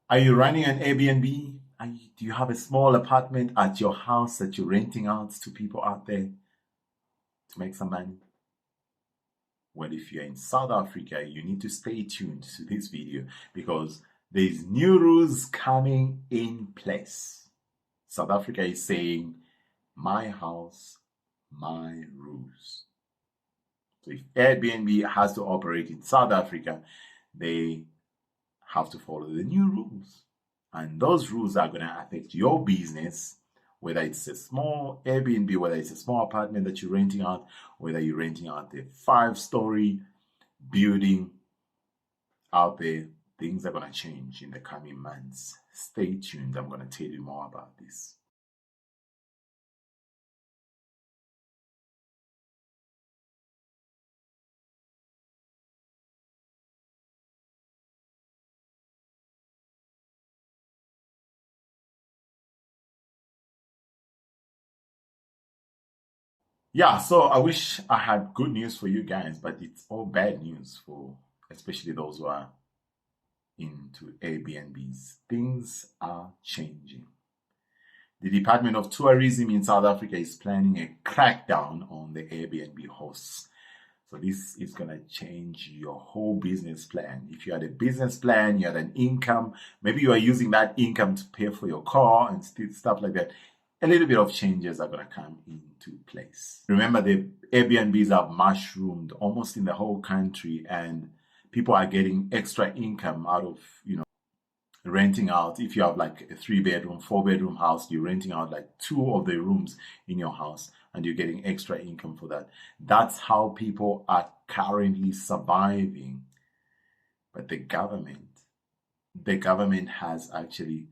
Are you running an Airbnb? Do you have a small apartment at your house that you're renting out to people out there to make some money? Well, if you're in South Africa, you need to stay tuned to this video because there's new rules coming in place. South Africa is saying, my house, my rules. So if Airbnb has to operate in South Africa, they have to follow the new rules. And those rules are going to affect your business, whether it's a small Airbnb, whether it's a small apartment that you're renting out, whether you're renting out a 5-story building out there. Things are going to change in the coming months. Stay tuned. I'm going to tell you more about this. Yeah, so I wish I had good news for you guys, but it's all bad news for especially those who are into Airbnbs. Things are changing. The Department of Tourism in South Africa is planning a crackdown on the Airbnb hosts. So this is going to change your whole business plan. If you had a business plan, you had an income, maybe you are using that income to pay for your car and stuff like that. A little bit of changes are going to come into place. Remember, the Airbnbs have mushroomed almost in the whole country, and people are getting extra income out of, renting out. If you have like a 3-bedroom, 4-bedroom house, you're renting out like 2 of the rooms in your house and you're getting extra income for that. That's how people are currently surviving. But the government has actually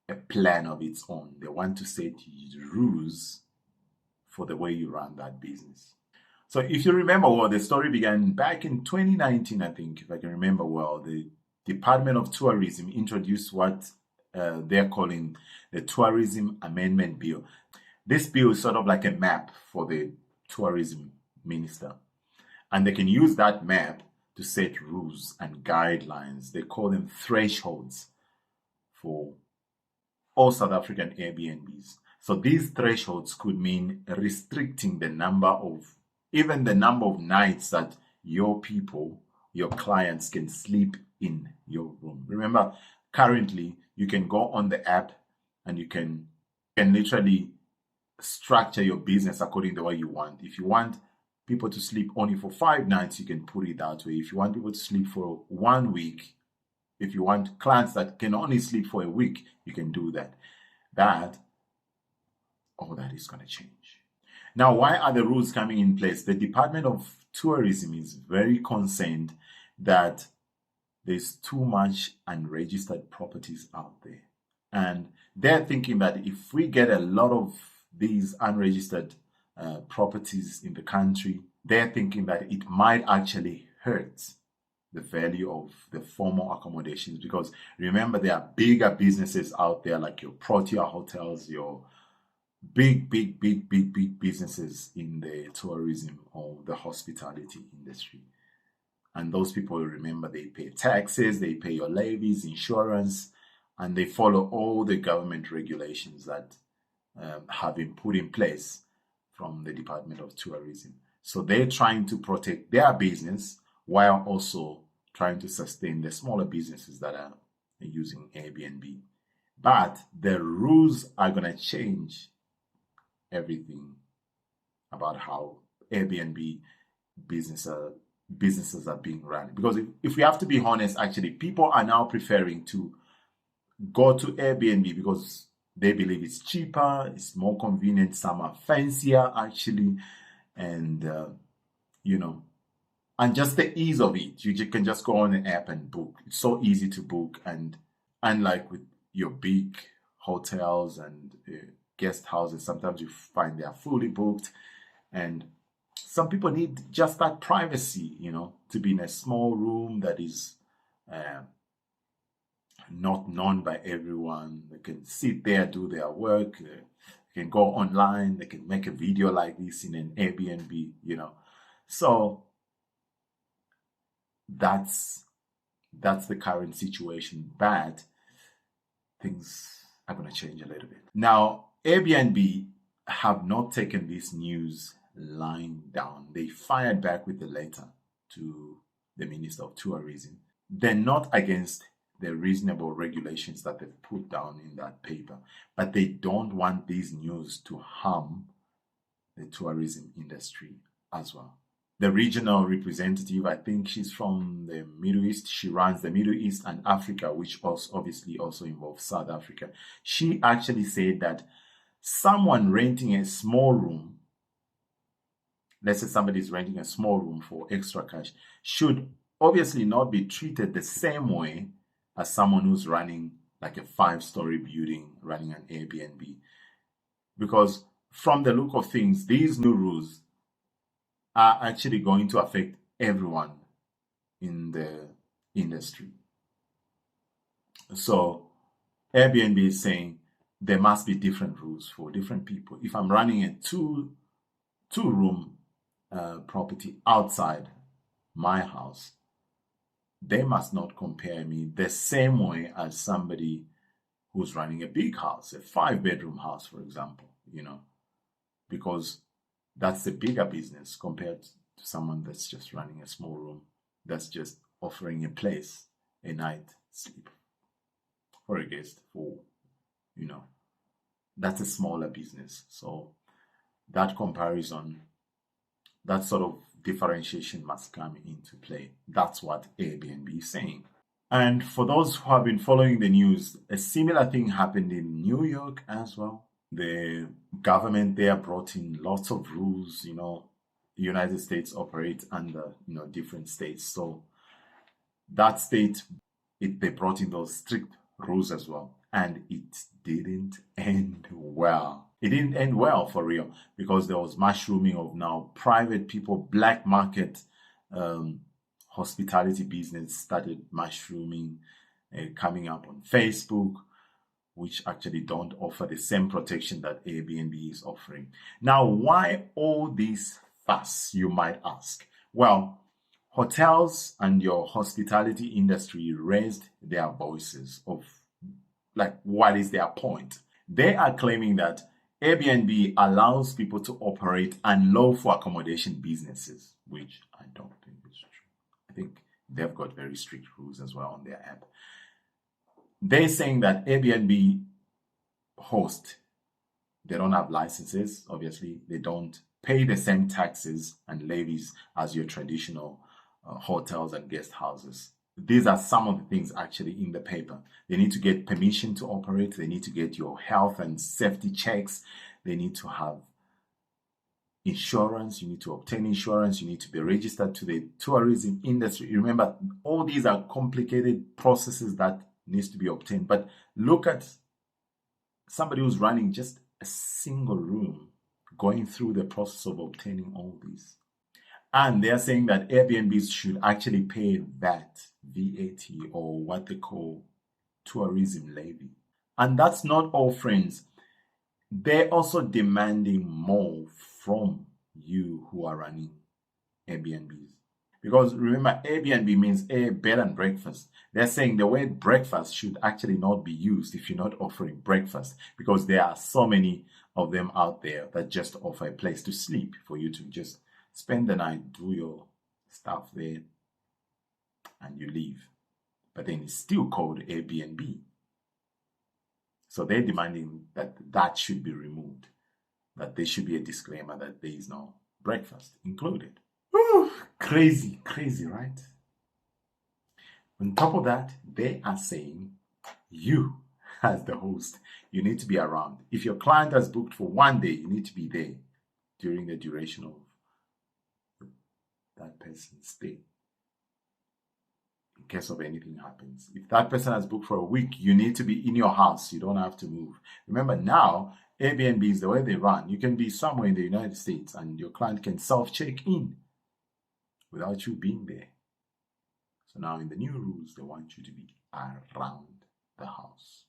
a plan of its own. They want to set rules for the way you run that business. So if you remember well, the story began back in 2019, I think, if I can remember well. The Department of Tourism introduced what they're calling the Tourism Amendment Bill. This bill is sort of like a map for the tourism minister. And they can use that map to set rules and guidelines. They call them thresholds for all South African Airbnbs. So these thresholds could mean restricting the number of nights that your people, your clients can sleep in your room. Remember, currently you can go on the app and you can literally structure your business according to the way you want. If you want people to sleep only for 5 nights, you can put it that way. If you want people to sleep for 1 week, if you want clients that can only sleep for a week, you can do that. All that is going to change. Now, why are the rules coming in place? The Department of Tourism is very concerned that there's too much unregistered properties out there. And they're thinking that if we get a lot of these unregistered properties in the country, they're thinking that it might actually hurt the value of the formal accommodations. Because remember, there are bigger businesses out there like your Protea hotels, your big businesses in the tourism or the hospitality industry. And those people, remember, they pay taxes, they pay your levies, insurance, and they follow all the government regulations that have been put in place from the Department of Tourism. So they're trying to protect their business while also trying to sustain the smaller businesses that are using Airbnb. But the rules are going to change everything about how Airbnb businesses are being run. Because if we have to be honest, actually, people are now preferring to go to Airbnb because they believe it's cheaper, it's more convenient, some are fancier actually, and and just the ease of it. You can just go on an app and book. It's so easy to book, and unlike with your big hotels and guest houses, sometimes you find they are fully booked, and some people need just that privacy, to be in a small room that is not known by everyone. They can sit there, do their work, they can go online, they can make a video like this in an Airbnb, So that's the current situation. But things are going to change a little bit. Now, Airbnb have not taken this news lying down. They fired back with a letter to the Minister of Tourism. They're not against the reasonable regulations that they've put down in that paper, but they don't want these news to harm the tourism industry as well. The regional representative, I think she's from the Middle East. She runs the Middle East and Africa, which obviously also involves South Africa. She actually said that someone renting a small room, let's say somebody's renting a small room for extra cash, should obviously not be treated the same way as someone who's running like a 5-story building, running an Airbnb. Because from the look of things, these new rules are actually going to affect everyone in the industry. So Airbnb is saying there must be different rules for different people. If I'm running a two-room property outside my house, they must not compare me the same way as somebody who's running a big house, a 5-bedroom house, for example, because that's a bigger business compared to someone that's just running a small room, that's just offering a place, a night sleep for a guest, that's a smaller business. So that comparison, that sort of differentiation must come into play. That's what Airbnb is saying. And for those who have been following the news, a similar thing happened in New York as well. The government there brought in lots of rules. The United States operates under different states. So that state, they brought in those strict rules as well. And it didn't end well. It didn't end well for real, because there was mushrooming of now private people, black market hospitality business started mushrooming, coming up on Facebook, which actually don't offer the same protection that Airbnb is offering. Now, why all this fuss, you might ask? Well, hotels and your hospitality industry raised their voices of what is their point? They are claiming that Airbnb allows people to operate unlawful accommodation businesses, which I don't think is true. I think they've got very strict rules as well on their app. They're saying that Airbnb host, they don't have licenses, obviously. They don't pay the same taxes and levies as your traditional hotels and guest houses. These are some of the things actually in the paper. They need to get permission to operate. They need to get your health and safety checks. They need to have insurance. You need to obtain insurance. You need to be registered to the tourism industry. Remember, all these are complicated processes that needs to be obtained. But look at somebody who's running just a single room, going through the process of obtaining all these. And they're saying that Airbnbs should actually pay VAT, or what they call tourism levy. And that's not all, friends. They're also demanding more from you who are running Airbnbs. Because remember, Airbnb means a bed and breakfast. They're saying the word breakfast should actually not be used if you're not offering breakfast, because there are so many of them out there that just offer a place to sleep for you to just spend the night, do your stuff there, and you leave. But then it's still called Airbnb. So they're demanding that that should be removed, that there should be a disclaimer that there is no breakfast included. Whew, crazy, right? On top of that, they are saying you, as the host, you need to be around. If your client has booked for one day, you need to be there during the duration of that person's stay, in case of anything happens. If that person has booked for a week, you need to be in your house. You don't have to move. Remember, now Airbnbs, the way they run, you can be somewhere in the United States and your client can self-check in without you being there. So now in the new rules, they want you to be around the house.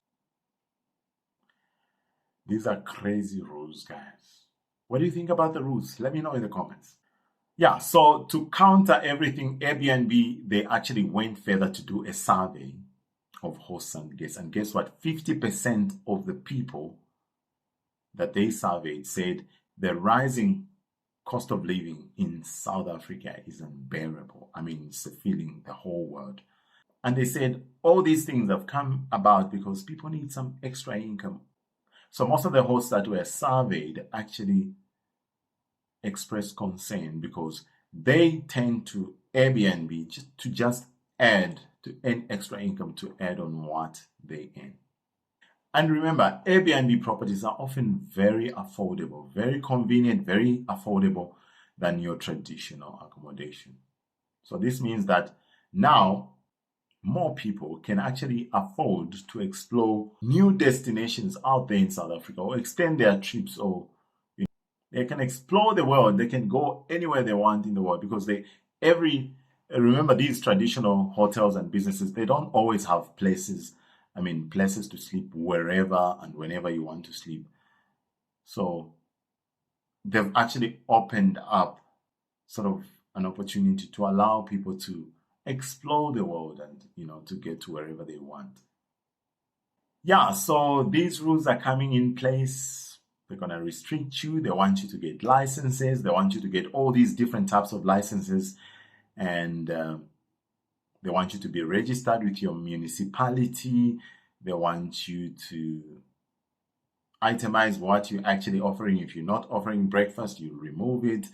These are crazy rules, guys. What do you think about the rules? Let me know in the comments. Yeah, so to counter everything, Airbnb, they actually went further to do a survey of hosts and guests. And guess what? 50% of the people that they surveyed said the rising cost of living in South Africa is unbearable. I mean, it's filling the whole world. And they said all these things have come about because people need some extra income. So most of the hosts that were surveyed actually expressed concern because they tend to Airbnb just add to earn extra income to add on what they earn. And remember, Airbnb properties are often very affordable, very convenient, very affordable than your traditional accommodation. So this means that now more people can actually afford to explore new destinations out there in South Africa or extend their trips, or they can explore the world. They can go anywhere they want in the world because remember, these traditional hotels and businesses, they don't always have places to sleep wherever and whenever you want to sleep. So they've actually opened up sort of an opportunity to allow people to explore the world and, to get to wherever they want. Yeah, so these rules are coming in place. They're going to restrict you. They want you to get licenses. They want you to get all these different types of licenses. And they want you to be registered with your municipality. They want you to itemize what you're actually offering. If you're not offering breakfast, you remove it.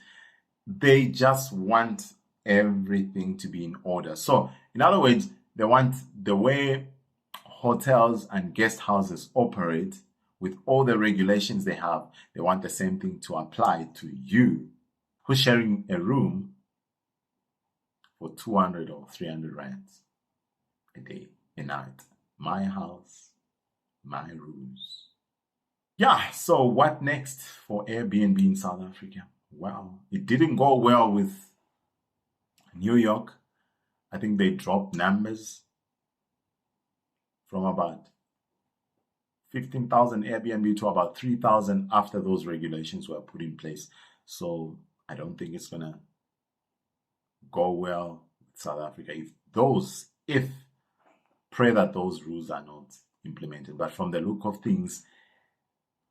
They just want everything to be in order. So, in other words, they want the way hotels and guest houses operate with all the regulations they have. They want the same thing to apply to you who's sharing a room for 200 or 300 rands a day, a night. My house, my rules. Yeah, so what next for Airbnb in South Africa? Well, it didn't go well with New York. I think they dropped numbers from about 15,000 Airbnb to about 3,000 after those regulations were put in place. So I don't think it's going to go well with South Africa if pray that those rules are not implemented. But from the look of things,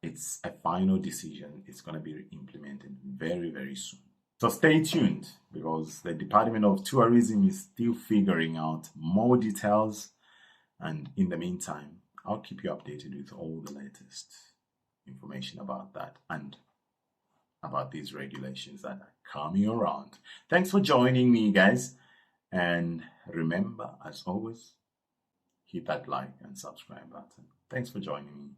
it's a final decision. It's going to be implemented very, very soon. So stay tuned because the Department of Tourism is still figuring out more details. And in the meantime, I'll keep you updated with all the latest information about that and about these regulations that are coming around. Thanks for joining me, guys. And remember, as always, hit that like and subscribe button. Thanks for joining me.